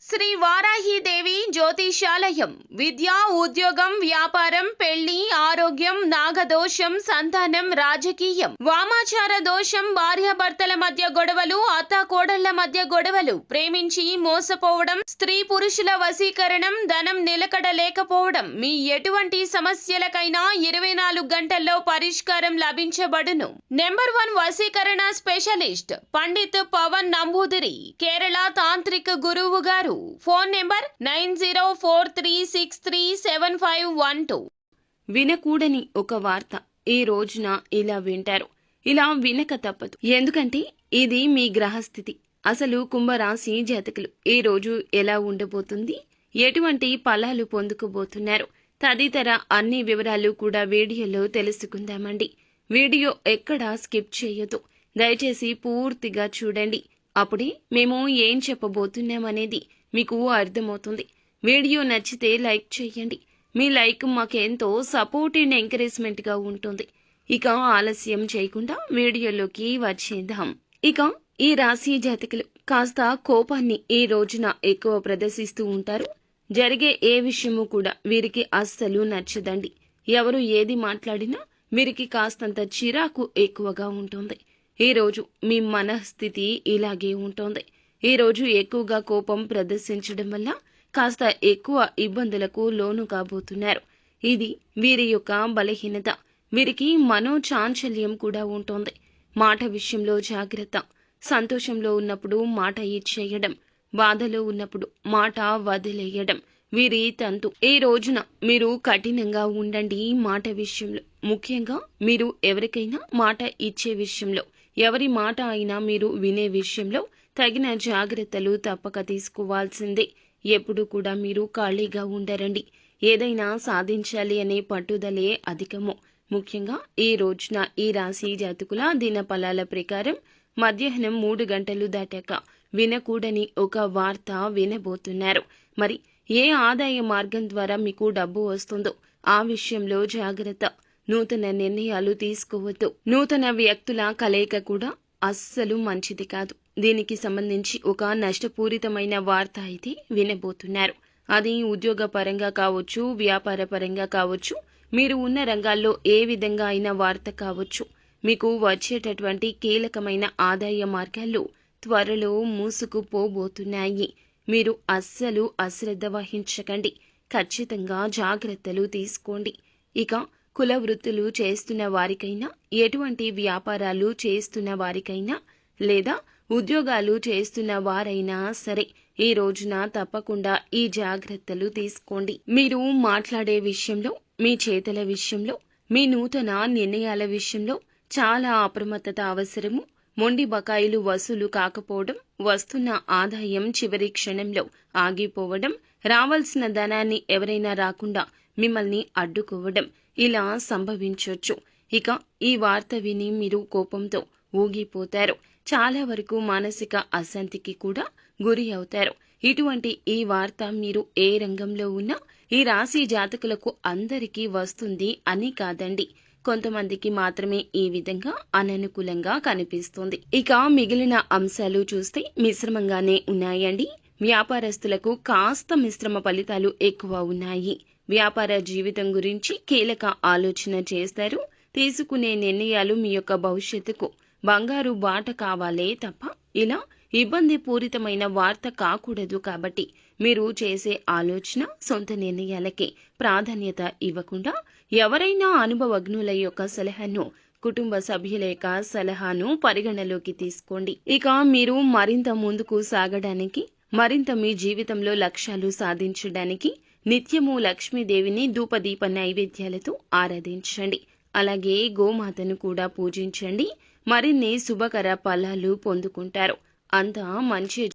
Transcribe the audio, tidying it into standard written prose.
శ్రీ వారాహిదేవి జ్యోతిషాలయం విద్య, ఉద్యోగం, వ్యాపారం, పెళ్లి, ఆరోగ్యం, నాగదోషం, సంతానం, రాజకీయం, వామాచార దోషం, భార్యాభర్తల మధ్య గొడవలు, అత్తాకోడళ్ల మధ్య గొడవలు, ప్రేమించి మోసపోవడం, స్త్రీ పురుషుల వశీకరణం, ధనం నిలకడ లేకపోవడం, మీ ఎటువంటి సమస్యలకైనా 24 గంటల్లో పరిష్కారం లభించబడును. నెంబర్ 1 వశీకరణ స్పెషలిస్ట్ పండిత్ పవన్ నంబూదిరి, కేరళ తాంత్రిక గురువు గారు. Phone number 9043637512. వినకూడని ఒక వార్త ఈ రోజున ఇలా వింటారు. ఇలా వినక తప్పదు. ఎందుకంటే ఇది మీ గ్రహస్థితి. అసలు కుంభరాశి జాతకులు ఈ రోజు ఎలా ఉండబోతుంది, ఎటువంటి ఫలాలు పొందుకోబోతున్నారు తదితర అన్ని వివరాలు కూడా వీడియోలో తెలుసుకుందామండి. వీడియో ఎక్కడా స్కిప్ చేయొద్దు. దయచేసి పూర్తిగా చూడండి. అప్పుడే మేము ఏం చెప్పబోతున్నామనేది మీకు అర్థమవుతుంది. వీడియో నచ్చితే లైక్ చేయండి. మీ లైక్ మాకెంతో సపోర్ట్ అండ్ ఎంకరేజ్మెంట్ గా ఉంటుంది. ఇక ఆలస్యం చేయకుండా వీడియోలోకి వచ్చేద్దాం. ఇక ఈ రాశి జాతకులు కాస్త కోపాన్ని ఈ రోజున ఎక్కువ ప్రదర్శిస్తూ ఉంటారు. జరిగే ఏ విషయము కూడా వీరికి అస్సలు నచ్చదండి. ఎవరు ఏది మాట్లాడినా వీరికి కాస్తంత చిరాకు ఎక్కువగా ఉంటుంది. ఈ రోజు మీ మనస్థితి ఇలాగే ఉంటుంది. ఈ రోజు ఎక్కువగా కోపం ప్రదర్శించడం వల్ల కాస్త ఎక్కువ ఇబ్బందులకు లోను కాబోతున్నారు. ఇది వీరి యొక్క బలహీనత. వీరికి మనోచాంచల్యం కూడా ఉంటుంది. మాట విషయంలో జాగ్రత్త. సంతోషంలో ఉన్నప్పుడు మాట ఇచ్చేయడం, బాధలో ఉన్నప్పుడు మాట వదిలేయడం వీరి తంతు. ఈ రోజున మీరు కఠినంగా ఉండండి. మాట విషయంలో ముఖ్యంగా మీరు ఎవరికైనా మాట ఇచ్చే విషయంలో, ఎవరి మాట అయినా మీరు వినే విషయంలో తగిన జాగ్రత్తలు తప్పక తీసుకోవాల్సిందే. ఎప్పుడు కూడా మీరు ఖాళీగా ఉండరండి. ఏదైనా సాధించాలి అనే పట్టుదలే అధికము. ముఖ్యంగా ఈ రోజున ఈ రాశి జాతకుల దిన ఫలాల ప్రకారం మధ్యాహ్నం 3 గంటలు దాటాక వినకూడని ఒక వార్త వినబోతున్నారు. మరి ఏ ఆదాయ మార్గం ద్వారా మీకు డబ్బు వస్తుందో ఆ విషయంలో జాగ్రత్త. నూతన నిర్ణయాలు తీసుకోవద్దు. నూతన వ్యక్తుల కలయిక కూడా అస్సలు మంచిది కాదు. దీనికి సంబంధించి ఒక నష్టపూరితమైన వార్త అయితే వినబోతున్నారు. అది ఉద్యోగ పరంగా కావచ్చు, వ్యాపార పరంగా కావచ్చు, మీరు ఉన్న రంగాల్లో ఏ విధంగా అయిన వార్త కావచ్చు. మీకు వచ్చేటటువంటి కీలకమైన ఆదాయ మార్గాలు త్వరలో మూసుకుపోబోతున్నాయి. మీరు అస్సలు అశ్రద్ధ వహించకండి. ఖచ్చితంగా జాగ్రత్తలు తీసుకోండి. ఇక కుల వృత్తులు చేస్తున్న వారికైనా, ఎటువంటి వ్యాపారాలు చేస్తున్న వారికైనా, లేదా ఉద్యోగాలు చేస్తున్న వారైనా సరే ఈ రోజున తప్పకుండా ఈ జాగ్రత్తలు తీసుకోండి. మీరు మాట్లాడే విషయంలో, మీ చేతల విషయంలో, మీ నూతన నిర్ణయాల విషయంలో చాలా అప్రమత్తత అవసరము. మొండి బకాయిలు వసూలు కాకపోవడం, వస్తున్న ఆదాయం చివరి క్షణంలో ఆగిపోవడం, రావాల్సిన ధనాన్ని ఎవరైనా రాకుండా మిమ్మల్ని అడ్డుకోవడం ఇలా సంభవించొచ్చు. ఇక ఈ వార్త విని మీరు కోపంతో ఊగిపోతారు. చాలా వరకు మానసిక అశాంతికి కూడా గురి అవుతారు. ఇటువంటి ఈ వార్త మీరు ఏ రంగంలో ఉన్నా ఈ రాశి జాతకులకు అందరికీ వస్తుంది అని కాదండి. కొంతమందికి మాత్రమే ఈ విధంగా అననుకూలంగా కనిపిస్తుంది. ఇక మిగిలిన అంశాలు చూస్తే మిశ్రమంగానే ఉన్నాయండి. వ్యాపారస్తులకు కాస్త మిశ్రమ ఫలితాలు ఎక్కువ ఉన్నాయి. వ్యాపార జీవితం గురించి కీలక ఆలోచన చేస్తారు. తీసుకునే నిర్ణయాలు మీ యొక్క భవిష్యత్తుకు బంగారు బాట కావాలే తప్ప ఇలా ఇబ్బంది పూరితమైన వార్త కాకూడదు. కాబట్టి మీరు చేసే ఆలోచన సొంత నిర్ణయాలకే ప్రాధాన్యత ఇవ్వకుండా ఎవరైనా అనుభవజ్ఞుల యొక్క సలహాను, కుటుంబ సభ్యుల యొక్క సలహాను పరిగణలోకి తీసుకోండి. ఇక మీరు మరింత ముందుకు సాగడానికి, మరింత మీ జీవితంలో లక్ష్యాలు సాధించడానికి నిత్యము లక్ష్మీదేవిని ధూపదీప నైవేద్యాలతో ఆరాధించండి. అలాగే గోమాతను కూడా పూజించండి. మరిన్ని శుభకర ఫలాలు పొందుకుంటారు. అంతా మంచి